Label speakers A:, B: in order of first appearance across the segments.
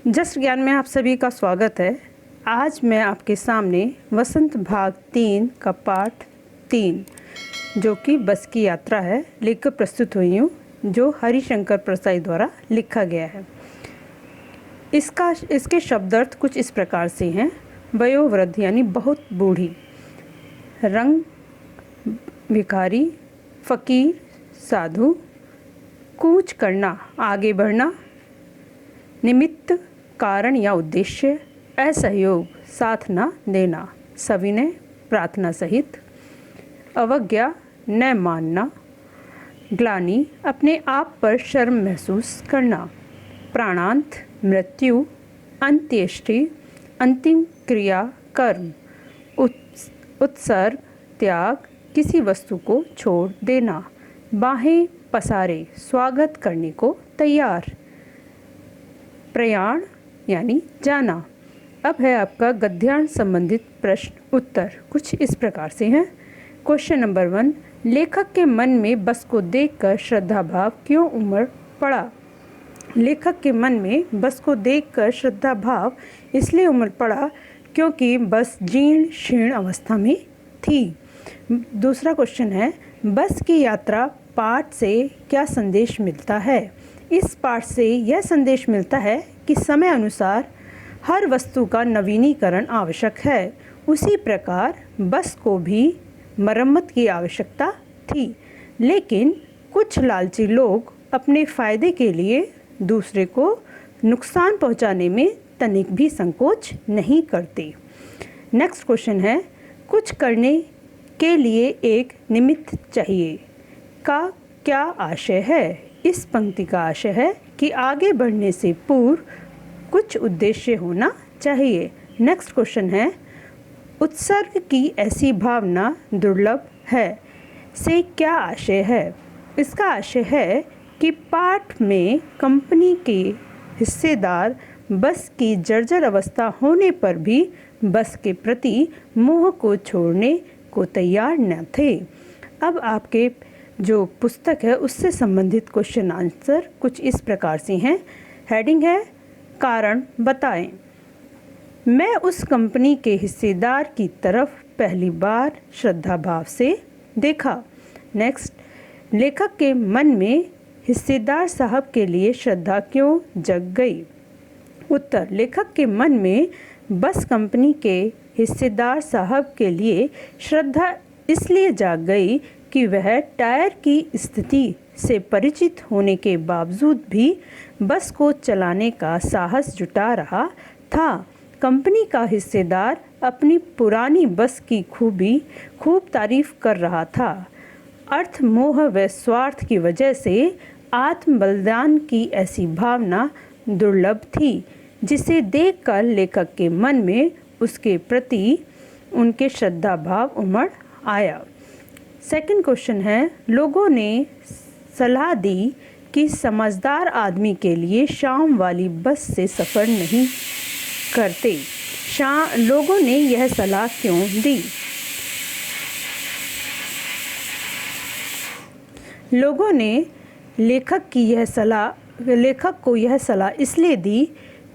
A: Just ज्ञान में आप सभी का स्वागत है। आज मैं आपके सामने वसंत भाग 3 का पाठ 3 जो कि बस की यात्रा है लेकर प्रस्तुत हुई हूँ, जो हरिशंकर प्रसाई द्वारा लिखा गया है। इसके शब्दार्थ कुछ इस प्रकार से हैं। वयोवृद्ध यानी बहुत बूढ़ी, रंग भिखारी, फ़कीर, साधु, कूच करना, आगे बढ़ना, निमित्त, कारण या उद्देश्य, असहयोग, साथ न देना, सविनय, प्रार्थना सहित, अवज्ञा, न मानना, ग्लानि, अपने आप पर शर्म महसूस करना, प्राणांत, मृत्यु, अंत्येष्टि, अंतिम क्रिया, कर्म, उत्सर्ग, त्याग, किसी वस्तु को छोड़ देना, बाहें पसारे, स्वागत करने को तैयार, प्रयाण यानी जाना। अब है आपका गद्यांश संबंधित प्रश्न उत्तर कुछ इस प्रकार से हैं। क्वेश्चन नंबर 1, लेखक के मन में बस को देखकर श्रद्धा भाव क्यों उमड़ पड़ा? लेखक के मन में बस को देखकर श्रद्धा भाव इसलिए उमड़ पड़ा क्योंकि बस जीर्ण शीर्ण अवस्था में थी। दूसरा क्वेश्चन है, बस की यात्रा पाठ से क्या संदेश मिलता है? इस पाठ से यह संदेश मिलता है कि समय अनुसार हर वस्तु का नवीनीकरण आवश्यक है। उसी प्रकार बस को भी मरम्मत की आवश्यकता थी, लेकिन कुछ लालची लोग अपने फ़ायदे के लिए दूसरे को नुकसान पहुंचाने में तनिक भी संकोच नहीं करते। नेक्स्ट क्वेश्चन है, कुछ करने के लिए एक निमित्त चाहिए का क्या आशय है? इस पंक्ति का आशय है कि आगे बढ़ने से पूर्व कुछ उद्देश्य होना चाहिए। नेक्स्ट क्वेश्चन है, उत्सर्ग की ऐसी भावना दुर्लभ है से क्या आशय है? इसका आशय है कि पाठ में कंपनी के हिस्सेदार बस की जर्जर अवस्था होने पर भी बस के प्रति मोह को छोड़ने को तैयार न थे। अब आपके जो पुस्तक है उससे संबंधित क्वेश्चन आंसर कुछ इस प्रकार से हैं। हेडिंग है, कारण बताएं। मैं उस कंपनी के हिस्सेदार की तरफ पहली बार श्रद्धा भाव से देखा। नेक्स्ट, लेखक के मन में हिस्सेदार साहब के लिए श्रद्धा क्यों जग गई? उत्तर, लेखक के मन में बस कंपनी के हिस्सेदार साहब के लिए श्रद्धा इसलिए जाग गई कि वह टायर की स्थिति से परिचित होने के बावजूद भी बस को चलाने का साहस जुटा रहा था। कंपनी का हिस्सेदार अपनी पुरानी बस की खूब तारीफ कर रहा था। अर्थ, मोह व स्वार्थ की वजह से आत्म बलिदान की ऐसी भावना दुर्लभ थी, जिसे देखकर लेखक के मन में उसके प्रति उनके श्रद्धा भाव उमड़ आया। सेकंड क्वेश्चन है, लोगों ने सलाह दी कि समझदार आदमी के लिए शाम वाली बस से सफ़र नहीं करते। लोगों ने यह सलाह क्यों दी? लोगों ने लेखक को यह सलाह इसलिए दी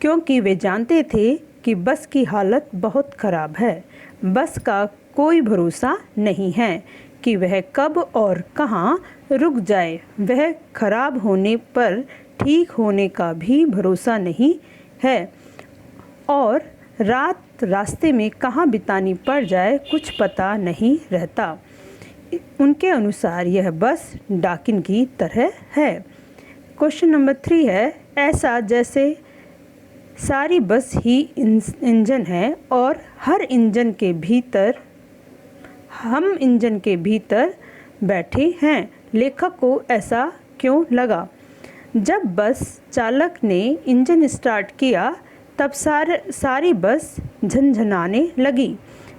A: क्योंकि वे जानते थे कि बस की हालत बहुत ख़राब है। बस का कोई भरोसा नहीं है कि वह कब और कहाँ रुक जाए। वह खराब होने पर ठीक होने का भी भरोसा नहीं है और रात रास्ते में कहाँ बितानी पड़ जाए कुछ पता नहीं रहता। उनके अनुसार यह बस डाकिन की तरह है। क्वेश्चन नंबर 3 है, ऐसा जैसे सारी बस ही इंजन है और हम इंजन के भीतर बैठे हैं। लेखक को ऐसा क्यों लगा? जब बस चालक ने इंजन स्टार्ट किया तब सारी बस झनझनाने लगी।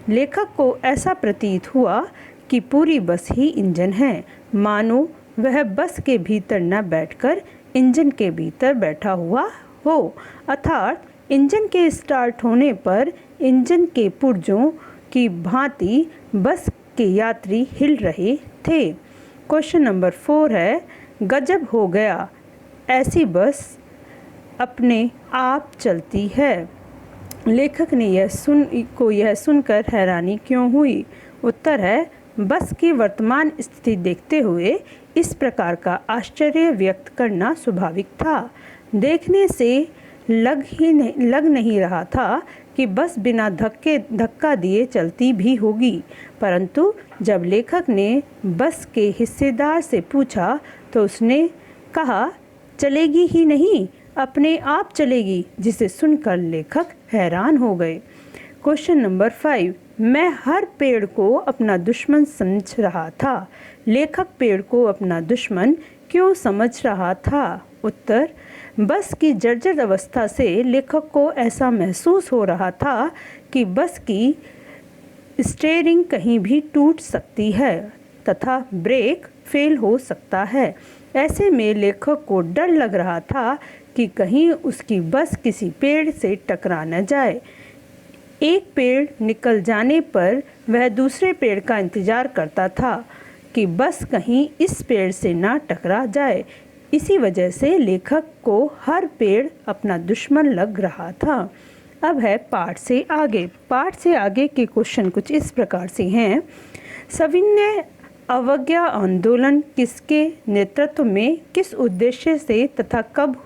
A: लेखक को ऐसा प्रतीत हुआ कि पूरी बस ही इंजन है, मानो वह बस के भीतर न बैठकर इंजन के भीतर बैठा हुआ हो, अर्थात इंजन के स्टार्ट होने पर इंजन के पुर्जों की भांति बस के यात्री हिल रहे थे। क्वेश्चन नंबर 4 है, गजब हो गया, ऐसी बस अपने आप चलती है। लेखक ने यह सुनकर हैरानी क्यों हुई? उत्तर है, बस की वर्तमान स्थिति देखते हुए इस प्रकार का आश्चर्य व्यक्त करना स्वाभाविक था। देखने से लग नहीं रहा था कि बस बिना धक्का दिए चलती भी होगी, परंतु जब लेखक ने बस के हिस्सेदार से पूछा तो उसने कहा, चलेगी ही नहीं, अपने आप चलेगी, जिसे सुनकर लेखक हैरान हो गए। क्वेश्चन नंबर 5, मैं हर पेड़ को अपना दुश्मन समझ रहा था। लेखक पेड़ को अपना दुश्मन क्यों समझ रहा था? उत्तर, बस की जर्जर अवस्था से लेखक को ऐसा महसूस हो रहा था कि बस की स्टीयरिंग कहीं भी टूट सकती है तथा ब्रेक फेल हो सकता है। ऐसे में लेखक को डर लग रहा था कि कहीं उसकी बस किसी पेड़ से टकरा न जाए। एक पेड़ निकल जाने पर वह दूसरे पेड़ का इंतजार करता था कि बस कहीं इस पेड़ से ना टकरा जाए। इसी वजह से लेखक को हर पेड़ अपना दुश्मन लग रहा था। अब है पाठ से आगे। पाठ से आगे के क्वेश्चन कुछ इस प्रकार से हैं। सविनय अवज्ञा आंदोलन किसके नेतृत्व में, किस उद्देश्य से तथा कब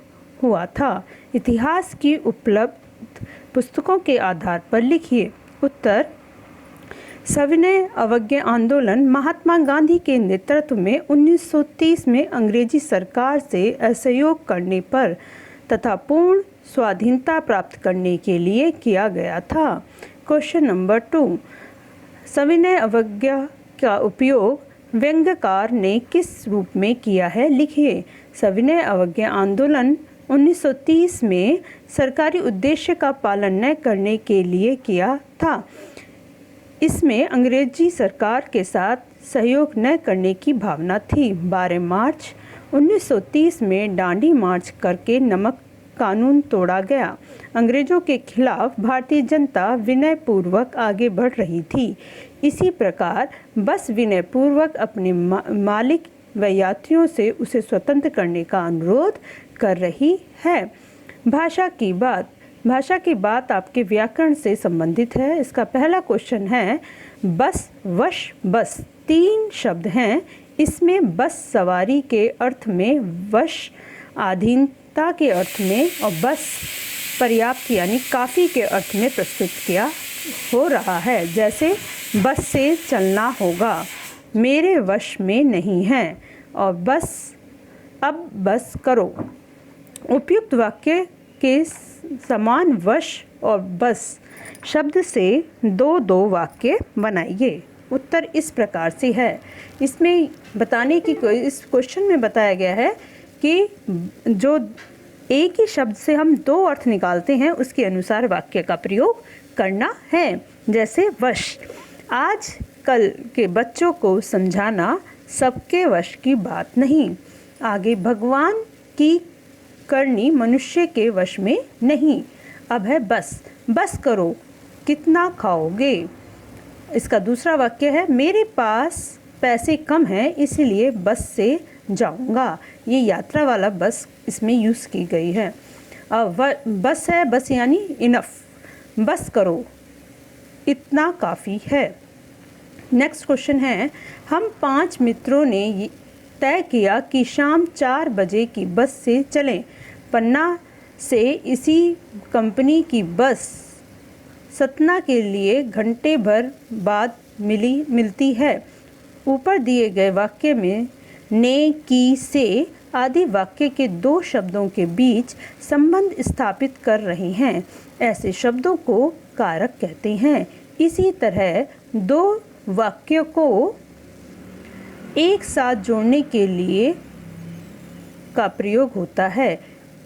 A: हुआ था? इतिहास की उपलब्ध पुस्तकों के आधार पर लिखिए। उत्तर, सविनय अवज्ञा आंदोलन महात्मा गांधी के नेतृत्व में 1930 में अंग्रेजी सरकार से असहयोग करने पर तथा पूर्ण स्वाधीनता प्राप्त करने के लिए किया गया था। क्वेश्चन नंबर 2, सविनय अवज्ञा का उपयोग व्यंग्यकार ने किस रूप में किया है? लिखिए। सविनय अवज्ञा आंदोलन 1930 में सरकारी उद्देश्य का पालन न करने के लिए किया था। इसमें अंग्रेजी सरकार के साथ सहयोग न करने की भावना थी। 12 मार्च 1930 में डांडी मार्च करके नमक कानून तोड़ा गया। अंग्रेजों के खिलाफ भारतीय जनता विनयपूर्वक आगे बढ़ रही थी। इसी प्रकार बस विनयपूर्वक अपने मालिक व यात्रियों से उसे स्वतंत्र करने का अनुरोध कर रही है। भाषा की बात आपके व्याकरण से संबंधित है। इसका पहला क्वेश्चन है, बस, वश, बस 3 शब्द हैं। इसमें बस सवारी के अर्थ में, वश अधीनता के अर्थ में और बस पर्याप्त यानी काफ़ी के अर्थ में प्रस्तुत किया हो रहा है। जैसे बस से चलना होगा, मेरे वश में नहीं है, और बस, अब बस करो। उपयुक्त वाक्य के समान वश और बस शब्द से 2 वाक्य बनाइए। उत्तर इस प्रकार से है। इसमें बताने की इस क्वेश्चन में बताया गया है कि जो एक ही शब्द से हम 2 अर्थ निकालते हैं उसके अनुसार वाक्य का प्रयोग करना है। जैसे वश, आज कल के बच्चों को समझाना सबके वश की बात नहीं। आगे, भगवान की करनी मनुष्य के वश में नहीं। अब है बस, बस करो, कितना खाओगे? इसका दूसरा वाक्य है, मेरे पास पैसे कम हैं इसलिए बस से जाऊंगा। ये यात्रा वाला बस इसमें यूज़ की गई है। अब बस है, बस यानी इनफ, बस करो, इतना काफ़ी है। नेक्स्ट क्वेश्चन है, हम 5 मित्रों ने तय किया कि शाम 4 बजे की बस से चलें। पन्ना से इसी कंपनी की बस सतना के लिए घंटे भर बाद मिलती है। ऊपर दिए गए वाक्य में ने, की, से आदि वाक्य के 2 शब्दों के बीच संबंध स्थापित कर रहे हैं। ऐसे शब्दों को कारक कहते हैं। इसी तरह 2 वाक्यों को एक साथ जोड़ने के लिए का प्रयोग होता है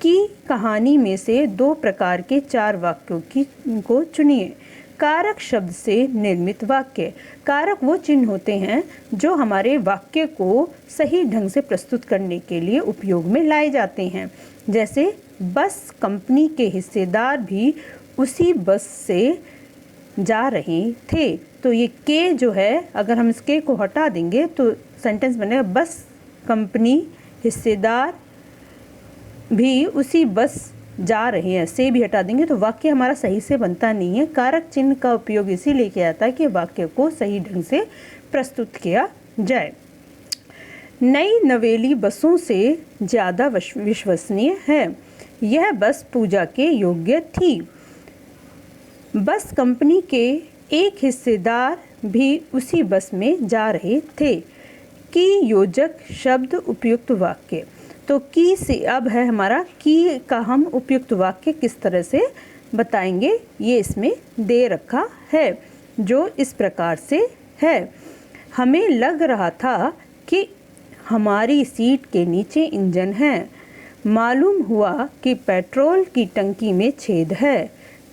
A: कि कहानी में से 2 प्रकार के 4 वाक्यों को चुनिए। कारक शब्द से निर्मित वाक्य। कारक वो चिन्ह होते हैं जो हमारे वाक्य को सही ढंग से प्रस्तुत करने के लिए उपयोग में लाए जाते हैं। जैसे बस कंपनी के हिस्सेदार भी उसी बस से जा रहे थे। तो ये के जो है, अगर हम इसके को हटा देंगे तो सेंटेंस बनेगा, बस कंपनी हिस्सेदार भी उसी बस जा रहे हैं से भी हटा देंगे तो वाक्य हमारा सही से बनता नहीं है। कारक चिन्ह का उपयोग इसीलिए किया जाता है कि वाक्य को सही ढंग से प्रस्तुत किया जाए। नई नवेली बसों से ज़्यादा विश्वसनीय है। यह बस पूजा के योग्य थी। बस कंपनी के एक हिस्सेदार भी उसी बस में जा रहे थे। की योजक शब्द उपयुक्त वाक्य, तो की से अब है हमारा की का हम उपयुक्त वाक्य किस तरह से बताएंगे ये इसमें दे रखा है, जो इस प्रकार से है। हमें लग रहा था कि हमारी सीट के नीचे इंजन है। मालूम हुआ कि पेट्रोल की टंकी में छेद है।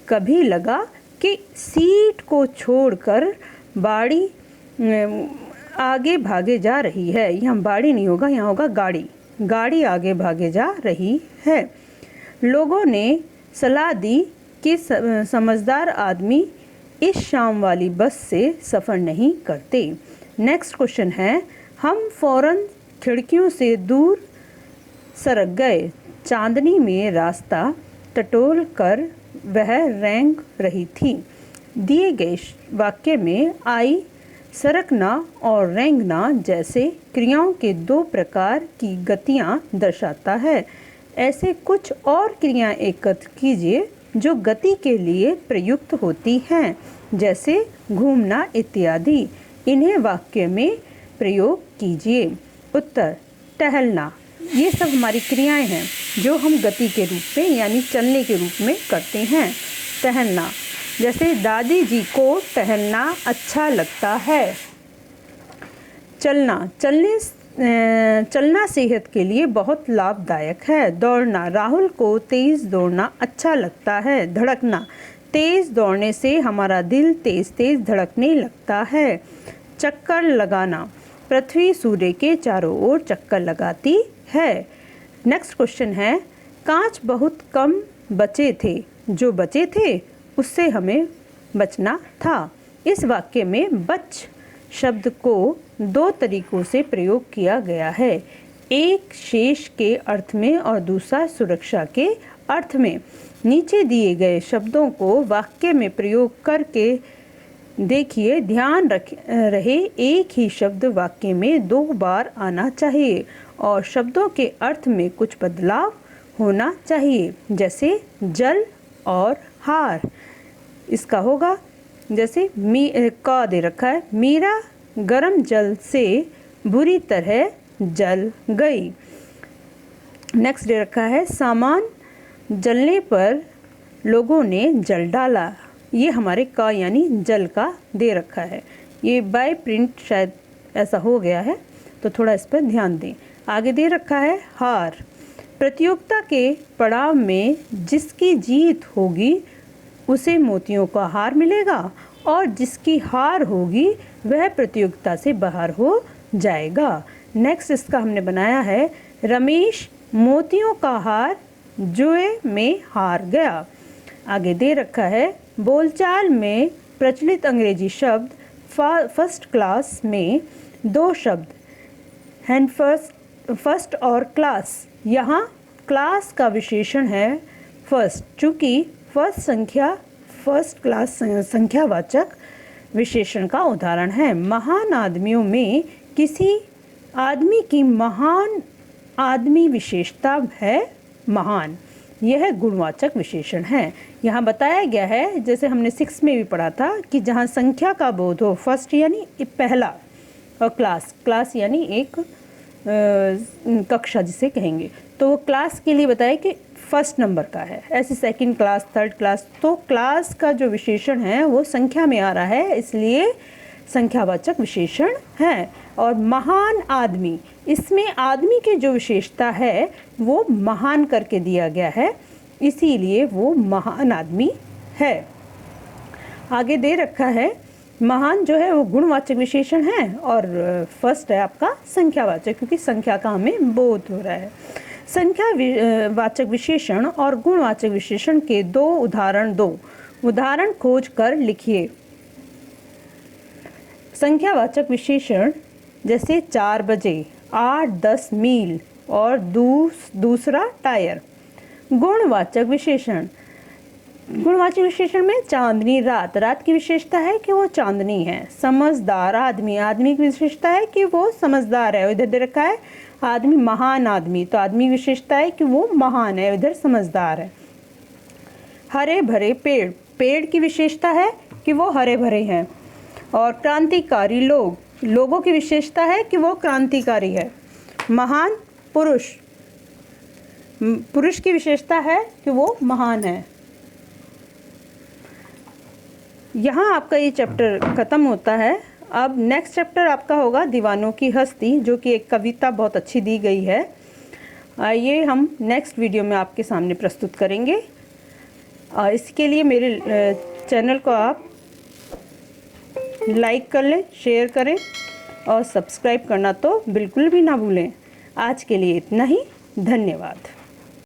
A: कभी लगा कि सीट को छोड़कर बाड़ी आगे भागे जा रही है। यहाँ बाड़ी नहीं होगा, यहाँ होगा गाड़ी। गाड़ी आगे भागे जा रही है। लोगों ने सलाह दी कि समझदार आदमी इस शाम वाली बस से सफ़र नहीं करते। नेक्स्ट क्वेश्चन है, हम फौरन खिड़कियों से दूर सरक गए। चांदनी में रास्ता टटोल कर वह रेंग रही थी। दिए गए वाक्य में आई, सरकना और रेंगना जैसे क्रियाओं के दो प्रकार की गतियां दर्शाता है। ऐसे कुछ और क्रियाएं एकत्र कीजिए जो गति के लिए प्रयुक्त होती हैं, जैसे घूमना इत्यादि। इन्हें वाक्य में प्रयोग कीजिए। उत्तर, टहलना। ये सब हमारी क्रियाएं हैं जो हम गति के रूप में यानी चलने के रूप में करते हैं। टहलना, जैसे दादी जी को टहलना अच्छा लगता है। चलना, चलना सेहत के लिए बहुत लाभदायक है। दौड़ना, राहुल को तेज़ दौड़ना अच्छा लगता है। धड़कना, तेज़ दौड़ने से हमारा दिल तेज़ तेज़ धड़कने लगता है। चक्कर लगाना, पृथ्वी सूर्य के चारों ओर चक्कर लगाती है। नेक्स्ट क्वेश्चन है, कांच बहुत कम बचे थे। जो बचे थे उससे हमें बचना था। इस वाक्य में बच शब्द को दो तरीकों से प्रयोग किया गया है, एक शेष के अर्थ में और दूसरा सुरक्षा के अर्थ में। नीचे दिए गए शब्दों को वाक्य में प्रयोग करके देखिए। ध्यान रहे एक ही शब्द वाक्य में दो बार आना चाहिए और शब्दों के अर्थ में कुछ बदलाव होना चाहिए, जैसे जल और हार। इसका होगा जैसे का दे रखा है, मीरा गर्म जल से बुरी तरह जल गई। नेक्स्ट दे रखा है, सामान जलने पर लोगों ने जल डाला। ये हमारे का यानी जल का दे रखा है। ये बाय प्रिंट शायद ऐसा हो गया है, तो थोड़ा इस पर ध्यान दें। आगे दे रखा है हार। प्रतियोगिता के पड़ाव में जिसकी जीत होगी उसे मोतियों का हार मिलेगा और जिसकी हार होगी वह प्रतियोगिता से बाहर हो जाएगा। नेक्स्ट इसका हमने बनाया है, रमेश मोतियों का हार जुए में हार गया। आगे दे रखा है, बोलचाल में प्रचलित अंग्रेजी शब्द फर्स्ट क्लास में दो शब्द हैंड फर्स्ट और क्लास। यहाँ क्लास का विशेषण है फर्स्ट, चूँकि फर्स्ट क्लास संख्यावाचक विशेषण का उदाहरण है। महान आदमियों में किसी आदमी की महान आदमी विशेषता है महान, यह गुणवाचक विशेषण है। यहाँ बताया गया है, जैसे हमने 6 में भी पढ़ा था, कि जहाँ संख्या का बोध हो, फर्स्ट यानी पहला और क्लास यानी एक कक्षा जिसे कहेंगे, तो वो क्लास के लिए बताया कि फर्स्ट नंबर का है। ऐसे सेकंड क्लास, थर्ड क्लास, तो क्लास का जो विशेषण है वो संख्या में आ रहा है, इसलिए संख्यावाचक विशेषण है। और महान आदमी, इसमें आदमी की जो विशेषता है वो महान करके दिया गया है, इसीलिए वो महान आदमी है। आगे दे रखा है, महान जो है वो गुणवाचक विशेषण है और फर्स्ट है आपका संख्यावाचक, क्योंकि संख्या का हमें बोध हो रहा है। संख्यावाचक विशेषण और गुणवाचक विशेषण के दो उदाहरण खोज कर लिखिए। संख्यावाचक विशेषण जैसे 4 बजे, 8-10 मील और दूसरा टायर। गुणवाचक विशेषण। गुणवाचक विशेषण में चांदनी रात, रात की विशेषता है कि वो चांदनी है। समझदार आदमी, आदमी की विशेषता है कि वो समझदार है, इधर दे रखा है आदमी। महान आदमी, तो आदमी की विशेषता है कि वो महान है, इधर समझदार है। हरे भरे पेड़, पेड़ की विशेषता है कि वो हरे भरे हैं। और क्रांतिकारी लोग, लोगों की विशेषता है कि वो क्रांतिकारी है। महान पुरुष, पुरुष की विशेषता है कि वो महान है। यहाँ आपका ये चैप्टर ख़त्म होता है। अब नेक्स्ट चैप्टर आपका होगा दीवानों की हस्ती, जो कि एक कविता बहुत अच्छी दी गई है। ये हम नेक्स्ट वीडियो में आपके सामने प्रस्तुत करेंगे। इसके लिए मेरे चैनल को आप लाइक कर लें, शेयर करें और सब्सक्राइब करना तो बिल्कुल भी ना भूलें। आज के लिए इतना ही, धन्यवाद।